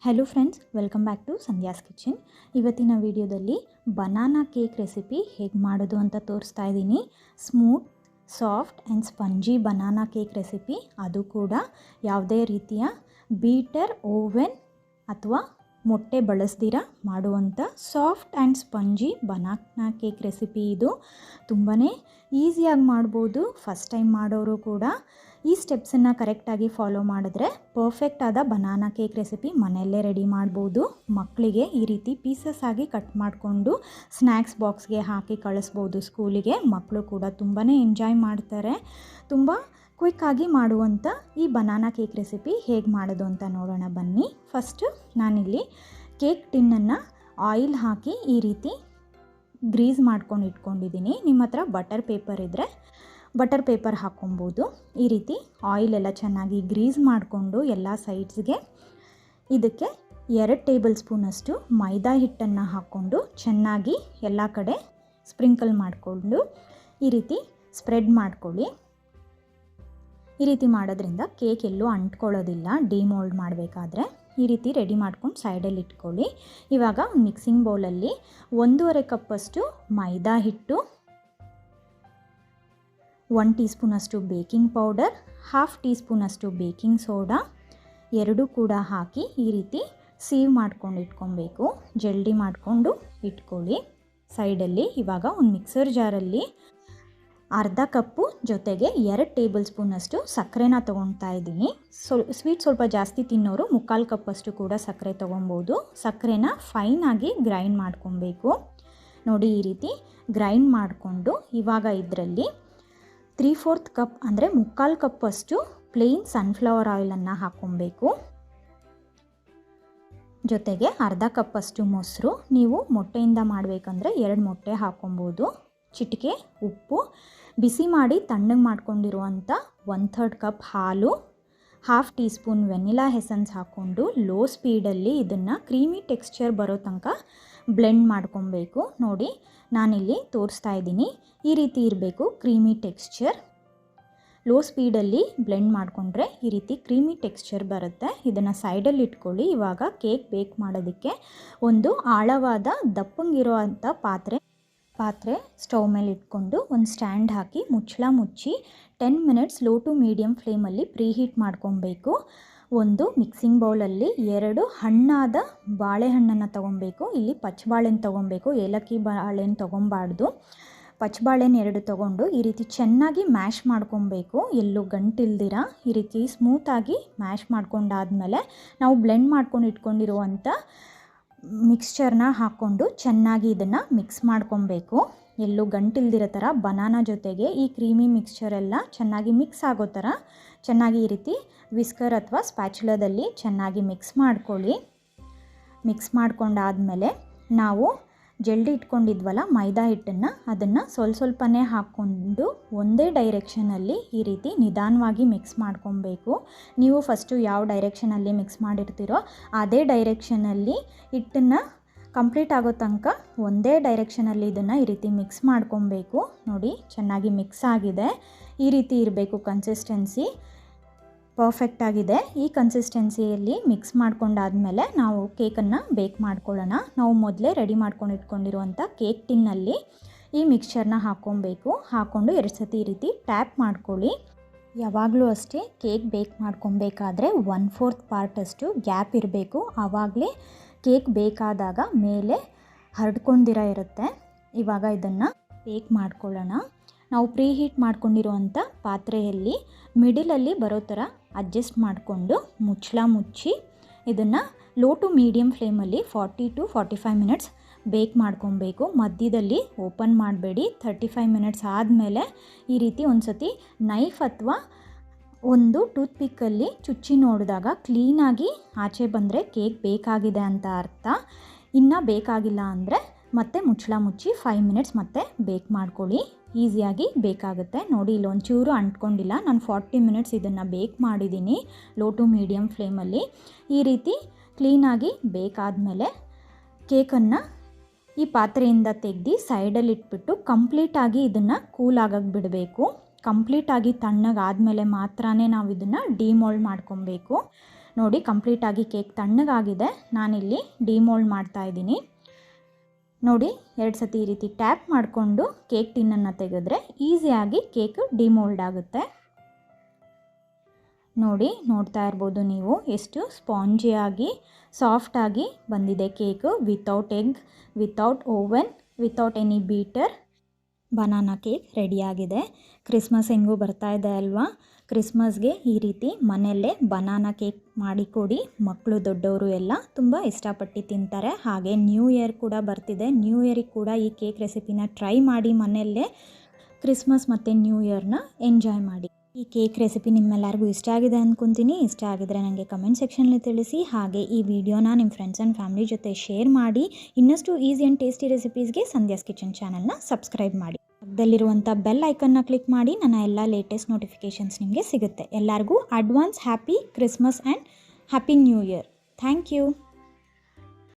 Hello friends, welcome back to Sandhya's kitchen. ಇವತ್ತಿನ ವಿಡಿಯೋದಲ್ಲಿ banana cake recipe ಹೇಗೆ ಮಾಡೋದು ಅಂತ ತೋರಿಸ್ತಾ ಇದ್ದೀನಿ. Smooth, soft and spongy banana cake recipe, ಅದು ಕೂಡ ಯಾವುದೇ ರೀತಿಯ ಬೀಟರ್, ಓವೆನ್ ಅಥವಾ ಮೊಟ್ಟೆ ಬಳಸ್ದಿರ ಮಾಡುವಂಥ soft and spongy banana cake recipe. ಇದು ತುಂಬಾ ಈಸಿಯಾಗಿ ಮಾಡ್ಬೋದು. ಫಸ್ಟ್ ಟೈಮ್ ಮಾಡೋರು ಕೂಡ ಈ ಸ್ಟೆಪ್ಸನ್ನು ಕರೆಕ್ಟಾಗಿ ಫಾಲೋ ಮಾಡಿದ್ರೆ ಪರ್ಫೆಕ್ಟ್ ಆದ ಬನಾನಾ ಕೇಕ್ ರೆಸಿಪಿ ಮನೆಯಲ್ಲೇ ರೆಡಿ ಮಾಡ್ಬೋದು. ಮಕ್ಕಳಿಗೆ ಈ ರೀತಿ ಪೀಸಸ್ ಆಗಿ ಕಟ್ ಮಾಡಿಕೊಂಡು ಸ್ನ್ಯಾಕ್ಸ್ ಬಾಕ್ಸ್ಗೆ ಹಾಕಿ ಕಳಿಸ್ಬೋದು ಸ್ಕೂಲಿಗೆ. ಮಕ್ಕಳು ಕೂಡ ತುಂಬಾ ಎಂಜಾಯ್ ಮಾಡ್ತಾರೆ. ತುಂಬ ಕ್ವಿಕ್ಕಾಗಿ ಮಾಡುವಂಥ ಈ ಬನಾನಾ ಕೇಕ್ ರೆಸಿಪಿ ಹೇಗೆ ಮಾಡೋದು ಅಂತ ನೋಡೋಣ ಬನ್ನಿ. ಫಸ್ಟು ನಾನಿಲ್ಲಿ ಕೇಕ್ ಟಿನ್ನನ್ನು ಆಯಿಲ್ ಹಾಕಿ ಈ ರೀತಿ ಗ್ರೀಸ್ ಮಾಡ್ಕೊಂಡು ಇಟ್ಕೊಂಡಿದ್ದೀನಿ. ನಿಮ್ಮ ಹತ್ರ ಬಟರ್ ಪೇಪರ್ ಇದ್ದರೆ ಬಟರ್ ಪೇಪರ್ ಹಾಕ್ಕೊಬೋದು. ಈ ರೀತಿ ಆಯಿಲೆಲ್ಲ ಚೆನ್ನಾಗಿ ಗ್ರೀಸ್ ಮಾಡಿಕೊಂಡು ಎಲ್ಲ ಸೈಡ್ಸ್ಗೆ ಇದಕ್ಕೆ 2 ಟೇಬಲ್ ಸ್ಪೂನಷ್ಟು ಮೈದಾ ಹಿಟ್ಟನ್ನು ಹಾಕ್ಕೊಂಡು ಚೆನ್ನಾಗಿ ಎಲ್ಲ ಕಡೆ ಸ್ಪ್ರಿಂಕಲ್ ಮಾಡಿಕೊಂಡು ಈ ರೀತಿ ಸ್ಪ್ರೆಡ್ ಮಾಡ್ಕೊಳ್ಳಿ. ಈ ರೀತಿ ಮಾಡೋದ್ರಿಂದ ಕೇಕ್ ಎಲ್ಲೂ ಅಂಟ್ಕೊಳ್ಳೋದಿಲ್ಲ. ಡಿಮೋಲ್ಡ್ ಮಾಡಬೇಕಾದ್ರೆ ಈ ರೀತಿ ರೆಡಿ ಮಾಡ್ಕೊಂಡು ಸೈಡಲ್ಲಿ ಇಟ್ಕೊಳ್ಳಿ. ಇವಾಗ ಮಿಕ್ಸಿಂಗ್ ಬೌಲಲ್ಲಿ 1.5 ಕಪ್ಪಷ್ಟು ಮೈದಾ ಹಿಟ್ಟು, 1 ಟೀ ಸ್ಪೂನಷ್ಟು ಬೇಕಿಂಗ್ ಪೌಡರ್, 1/2 ಟೀ ಸ್ಪೂನಷ್ಟು ಬೇಕಿಂಗ್ ಸೋಡಾ ಎರಡೂ ಕೂಡ ಹಾಕಿ ಈ ರೀತಿ ಸೀವ್ ಮಾಡ್ಕೊಂಡು ಇಟ್ಕೊಬೇಕು. ಜಲ್ಡಿ ಮಾಡಿಕೊಂಡು ಇಟ್ಕೊಳ್ಳಿ ಸೈಡಲ್ಲಿ. ಇವಾಗ ಒಂದು ಮಿಕ್ಸರ್ ಜಾರಲ್ಲಿ 1/2 ಕಪ್ಪು ಜೊತೆಗೆ 2 ಟೇಬಲ್ ಸ್ಪೂನಷ್ಟು ಸಕ್ಕರೆನ ತೊಗೊಳ್ತಾ ಇದ್ದೀನಿ. ಸ್ವೀಟ್ ಸ್ವಲ್ಪ ಜಾಸ್ತಿ ತಿನ್ನೋರು 1/4 ಕಪ್ಪಷ್ಟು ಕೂಡ ಸಕ್ಕರೆ ತೊಗೊಬೋದು. ಸಕ್ಕರೆನ ಫೈನಾಗಿ ಗ್ರೈಂಡ್ ಮಾಡ್ಕೊಬೇಕು. ನೋಡಿ, ಈ ರೀತಿ ಗ್ರೈಂಡ್ ಮಾಡಿಕೊಂಡು ಇವಾಗ ಇದರಲ್ಲಿ 3/4 ಕಪ್ ಅಂದರೆ 1/4 ಕಪ್ಪಷ್ಟು ಪ್ಲೇನ್ ಸನ್ಫ್ಲವರ್ ಆಯಿಲನ್ನು ಹಾಕ್ಕೊಬೇಕು. ಜೊತೆಗೆ 1/2 ಕಪ್ಪಷ್ಟು ಮೊಸರು. ನೀವು ಮೊಟ್ಟೆಯಿಂದ ಮಾಡಬೇಕಂದ್ರೆ 2 ಮೊಟ್ಟೆ ಹಾಕ್ಕೊಬೋದು. ಚಿಟಿಕೆ ಉಪ್ಪು, ಬಿಸಿ ಮಾಡಿ ತಣ್ಣಗೆ ಮಾಡ್ಕೊಂಡಿರುವಂಥ 1/3 ಕಪ್ ಹಾಲು, 1/2 ಟೀ ಸ್ಪೂನ್ ವೆನಿಲಾ ಎಸೆನ್ಸ್ ಹಾಕ್ಕೊಂಡು ಲೋ ಸ್ಪೀಡಲ್ಲಿ ಇದನ್ನು ಕ್ರೀಮಿ ಟೆಕ್ಸ್ಚರ್ ಬರೋ ತನಕ ಬ್ಲೆಂಡ್ ಮಾಡ್ಕೊಬೇಕು. ನೋಡಿ, ನಾನಿಲ್ಲಿ ತೋರಿಸ್ತಾ ಇದ್ದೀನಿ. ಈ ರೀತಿ ಇರಬೇಕು ಕ್ರೀಮಿ ಟೆಕ್ಸ್ಚರ್. ಲೋ ಸ್ಪೀಡಲ್ಲಿ ಬ್ಲೆಂಡ್ ಮಾಡಿಕೊಂಡ್ರೆ ಈ ರೀತಿ ಕ್ರೀಮಿ ಟೆಕ್ಸ್ಚರ್ ಬರುತ್ತೆ. ಇದನ್ನು ಸೈಡಲ್ಲಿ ಇಟ್ಕೊಳ್ಳಿ. ಇವಾಗ ಕೇಕ್ ಬೇಕ್ ಮಾಡೋದಕ್ಕೆ ಒಂದು ಆಳವಾದ ದಪ್ಪಂಗಿರೋ ಅಂಥ ಪಾತ್ರೆ ಸ್ಟವ್ ಮೇಲೆ ಇಟ್ಕೊಂಡು ಒಂದು ಸ್ಟ್ಯಾಂಡ್ ಹಾಕಿ ಮುಚ್ಚಳ ಮುಚ್ಚಿ 10 ಮಿನಿಟ್ಸ್ ಲೋ ಟು ಮೀಡಿಯಮ್ ಫ್ಲೇಮಲ್ಲಿ ಪ್ರೀಹೀಟ್ ಮಾಡ್ಕೊಬೇಕು. ಒಂದು ಮಿಕ್ಸಿಂಗ್ ಬೌಲಲ್ಲಿ 2 ಹಣ್ಣಾದ ಬಾಳೆಹಣ್ಣನ್ನು ತೊಗೊಬೇಕು. ಇಲ್ಲಿ ಪಚ್ಚಬಾಳೆಹಣ್ಣು ತೊಗೊಬೇಕು, ಏಲಕ್ಕಿ ಬಾಳೆಹಣ್ಣು ತೊಗೊಬಾರ್ದು. ಪಚ್ಚಬಾಳೆಹಣ್ಣು 2 ತೊಗೊಂಡು ಈ ರೀತಿ ಚೆನ್ನಾಗಿ ಮ್ಯಾಶ್ ಮಾಡ್ಕೊಬೇಕು. ಎಲ್ಲೂ ಗಂಟಿಲ್ದಿರ ಈ ರೀತಿ ಸ್ಮೂತಾಗಿ ಮ್ಯಾಶ್ ಮಾಡ್ಕೊಂಡಾದಮೇಲೆ ನಾವು ಬ್ಲೆಂಡ್ ಮಾಡ್ಕೊಂಡು ಇಟ್ಕೊಂಡಿರುವಂಥ ಮಿಕ್ಸ್ಚರ್ನ ಹಾಕ್ಕೊಂಡು ಚೆನ್ನಾಗಿ ಇದನ್ನು ಮಿಕ್ಸ್ ಮಾಡ್ಕೊಬೇಕು. ಎಲ್ಲೂ ಗಂಟಿಲ್ದಿರೋ ಥರ ಬನಾನಾ ಜೊತೆಗೆ ಈ ಕ್ರೀಮಿ ಮಿಕ್ಸ್ಚರೆಲ್ಲ ಚೆನ್ನಾಗಿ ಮಿಕ್ಸ್ ಆಗೋ ಥರ ಚೆನ್ನಾಗಿ ಈ ರೀತಿ ವಿಸ್ಕರ್ ಅಥವಾ ಸ್ಪ್ಯಾಚುಲಾದಲ್ಲಿ ಚೆನ್ನಾಗಿ ಮಿಕ್ಸ್ ಮಾಡ್ಕೊಳ್ಳಿ. ಮಿಕ್ಸ್ ಮಾಡ್ಕೊಂಡಾದಮೇಲೆ ನಾವು ಜಲ್ದಿ ಇಟ್ಕೊಂಡಿದ್ವಲ್ಲ ಮೈದಾ ಹಿಟ್ಟನ್ನು, ಅದನ್ನು ಸ್ವಲ್ಪನೇ ಹಾಕ್ಕೊಂಡು ಒಂದೇ ಡೈರೆಕ್ಷನಲ್ಲಿ ಈ ರೀತಿ ನಿಧಾನವಾಗಿ ಮಿಕ್ಸ್ ಮಾಡ್ಕೊಬೇಕು. ನೀವು ಫಸ್ಟು ಯಾವ ಡೈರೆಕ್ಷನಲ್ಲಿ ಮಿಕ್ಸ್ ಮಾಡಿರ್ತೀರೋ ಅದೇ ಡೈರೆಕ್ಷನಲ್ಲಿ ಹಿಟ್ಟನ್ನು ಕಂಪ್ಲೀಟ್ ಆಗೋ ತನಕ ಒಂದೇ ಡೈರೆಕ್ಷನಲ್ಲಿ ಇದನ್ನು ಈ ರೀತಿ ಮಿಕ್ಸ್ ಮಾಡ್ಕೊಬೇಕು. ನೋಡಿ, ಚೆನ್ನಾಗಿ ಮಿಕ್ಸ್ ಆಗಿದೆ. ಈ ರೀತಿ ಇರಬೇಕು ಕನ್ಸಿಸ್ಟೆನ್ಸಿ. ಪರ್ಫೆಕ್ಟ್ ಆಗಿದೆ. ಈ ಕನ್ಸಿಸ್ಟೆನ್ಸಿಯಲ್ಲಿ ಮಿಕ್ಸ್ ಮಾಡ್ಕೊಂಡಾದಮೇಲೆ ನಾವು ಕೇಕನ್ನು ಬೇಕ್ ಮಾಡ್ಕೊಳ್ಳೋಣ. ನಾವು ಮೊದಲೇ ರೆಡಿ ಮಾಡ್ಕೊಂಡು ಇಟ್ಕೊಂಡಿರುವಂಥ ಕೇಕ್ ಟಿನ್ನಲ್ಲಿ ಈ ಮಿಕ್ಸ್ಚರ್ನ ಹಾಕ್ಕೊಬೇಕು. ಹಾಕ್ಕೊಂಡು 2 ಸತಿ ಈ ರೀತಿ ಟ್ಯಾಪ್ ಮಾಡ್ಕೊಳ್ಳಿ. ಯಾವಾಗಲೂ ಅಷ್ಟೇ ಕೇಕ್ ಬೇಕ್ ಮಾಡ್ಕೊಬೇಕಾದ್ರೆ 1/4 ಪಾರ್ಟಷ್ಟು ಗ್ಯಾಪ್ ಇರಬೇಕು. ಆವಾಗಲೇ ಕೇಕ್ ಬೇಕಾದಾಗ ಮೇಲೆ ಹರಡ್ಕೊಂಡಿರ ಇರುತ್ತೆ. ಇವಾಗ ಇದನ್ನು ಬೇಕ್ ಮಾಡ್ಕೊಳ್ಳೋಣ. ನಾವು ಪ್ರೀಹೀಟ್ ಮಾಡ್ಕೊಂಡಿರುವಂಥ ಪಾತ್ರೆಯಲ್ಲಿ ಮಿಡಲಲ್ಲಿ ಬರೋ ಥರ ಅಡ್ಜಸ್ಟ್ ಮಾಡಿಕೊಂಡು ಮುಚ್ಚಳ ಮುಚ್ಚಿ ಇದನ್ನು ಲೋ ಟು ಮೀಡಿಯಮ್ ಫ್ಲೇಮಲ್ಲಿ 40 to 45 ಮಿನಿಟ್ಸ್ ಬೇಕ್ ಮಾಡ್ಕೊಬೇಕು. ಮಧ್ಯದಲ್ಲಿ ಓಪನ್ ಮಾಡಬೇಡಿ. 35 ಮಿನಿಟ್ಸ್ ಆದಮೇಲೆ ಈ ರೀತಿ ಒಂದು ಸತಿ ನೈಫ್ ಅಥವಾ ಒಂದು ಟೂತ್ ಪಿಕ್ಕಲ್ಲಿ ಚುಚ್ಚಿ ನೋಡಿದಾಗ ಕ್ಲೀನಾಗಿ ಆಚೆ ಬಂದರೆ ಕೇಕ್ ಬೇಕಾಗಿದೆ ಅಂತ ಅರ್ಥ. ಇನ್ನು ಬೇಕಾಗಿಲ್ಲ ಅಂದರೆ ಮತ್ತೆ ಮುಚ್ಚಳ ಮುಚ್ಚಿ 5 ಮಿನಿಟ್ಸ್ ಮತ್ತೆ ಬೇಕ್ ಮಾಡ್ಕೊಳ್ಳಿ. ಈಸಿಯಾಗಿ ಬೇಕಾಗುತ್ತೆ. ನೋಡಿ, ಇಲ್ಲೊಂಚೂರು ಅಂಟ್ಕೊಂಡಿಲ್ಲ. ನಾನು 40 ಮಿನಿಟ್ಸ್ ಇದನ್ನು ಬೇಕ್ ಮಾಡಿದ್ದೀನಿ ಲೋ ಟು ಮೀಡಿಯಮ್ ಫ್ಲೇಮಲ್ಲಿ. ಈ ರೀತಿ ಕ್ಲೀನಾಗಿ ಬೇಕಾದಮೇಲೆ ಕೇಕನ್ನು ಈ ಪಾತ್ರೆಯಿಂದ ತೆಗೆದು ಸೈಡಲ್ಲಿ ಇಟ್ಬಿಟ್ಟು ಕಂಪ್ಲೀಟಾಗಿ ಇದನ್ನು ಕೂಲ್ ಆಗೋಕ್ಕೆ ಬಿಡಬೇಕು. ಕಂಪ್ಲೀಟಾಗಿ ತಣ್ಣಗಾದಮೇಲೆ ಮಾತ್ರ ನಾವು ಇದನ್ನು ಡಿಮೋಲ್ಡ್ ಮಾಡ್ಕೊಬೇಕು. ನೋಡಿ ಕಂಪ್ಲೀಟಾಗಿ ಕೇಕ್ ತಣ್ಣಗಾಗಿದೆ. ನಾನಿಲ್ಲಿ ಡಿಮೋಲ್ಡ್ ಮಾಡ್ತಾ ಇದ್ದೀನಿ. ನೋಡಿ 2 ಸತಿ ಈ ರೀತಿ ಟ್ಯಾಪ್ ಮಾಡಿಕೊಂಡು ಕೇಕ್ ಟಿನ್ನನ್ನು ತೆಗೆದ್ರೆ ಈಸಿಯಾಗಿ ಕೇಕ್ ಡಿಮೋಲ್ಡ್ ಆಗುತ್ತೆ. ನೋಡಿ ನೋಡ್ತಾ ಇರ್ಬೋದು ನೀವು ಎಷ್ಟು ಸ್ಪಾಂಜಿಯಾಗಿ ಸಾಫ್ಟಾಗಿ ಬಂದಿದೆ cake. Without egg, without oven, without any beater banana cake ರೆಡಿಯಾಗಿದೆ. ಕ್ರಿಸ್ಮಸ್ ಹೆಂಗೂ ಬರ್ತಾ ಇದೆ ಅಲ್ವಾ, ಕ್ರಿಸ್ಮಸ್ಗೆ ಈ ರೀತಿ ಮನೆಯಲ್ಲೇ ಬನಾನಾ ಕೇಕ್ ಮಾಡಿಕೊಡಿ. ಮಕ್ಕಳು ದೊಡ್ಡವರು ಎಲ್ಲ ತುಂಬ ಇಷ್ಟಪಟ್ಟು ತಿಂತಾರೆ. ಹಾಗೆ ನ್ಯೂ ಇಯರ್ ಕೂಡ ಬರ್ತಿದೆ. ನ್ಯೂ ಇಯರಿಗೆ ಕೂಡ ಈ ಕೇಕ್ ರೆಸಿಪಿನ ಟ್ರೈ ಮಾಡಿ ಮನೆಯಲ್ಲೇ ಕ್ರಿಸ್ಮಸ್ ಮತ್ತು ನ್ಯೂ ಇಯರ್ನ ಎಂಜಾಯ್ ಮಾಡಿ. ಈ ಕೇಕ್ ರೆಸಿಪಿ ನಿಮ್ಮೆಲ್ಲರಿಗೂ ಇಷ್ಟ ಆಗಿದೆ ಅಂದ್ಕೊತೀನಿ. ಇಷ್ಟ ಆಗಿದ್ರೆ ನನಗೆ ಕಮೆಂಟ್ ಸೆಕ್ಷನಲ್ಲಿ ತಿಳಿಸಿ. ಹಾಗೆ ಈ ವಿಡಿಯೋನ ನಿಮ್ಮ ಫ್ರೆಂಡ್ಸ್ ಆ್ಯಂಡ್ ಫ್ಯಾಮಿಲಿ ಜೊತೆ ಶೇರ್ ಮಾಡಿ. ಇನ್ನಷ್ಟು ಈಸಿ ಆ್ಯಂಡ್ ಟೇಸ್ಟಿ ರೆಸಿಪೀಸ್ಗೆ ಸಂಧ್ಯಾಸ್ ಕಿಚನ್ ಚಾನಲ್ನ ಸಬ್ಸ್ಕ್ರೈಬ್ ಮಾಡಿ. ಪಕ್ಕದಲ್ಲಿರುವಂಥ ಬೆಲ್ ಐಕನ್ನ ಕ್ಲಿಕ್ ಮಾಡಿ. ನನ್ನ ಎಲ್ಲ ಲೇಟೆಸ್ಟ್ ನೋಟಿಫಿಕೇಷನ್ಸ್ ನಿಮಗೆ ಸಿಗುತ್ತೆ. ಎಲ್ಲರಿಗೂ advance happy Christmas and happy new year. Thank you.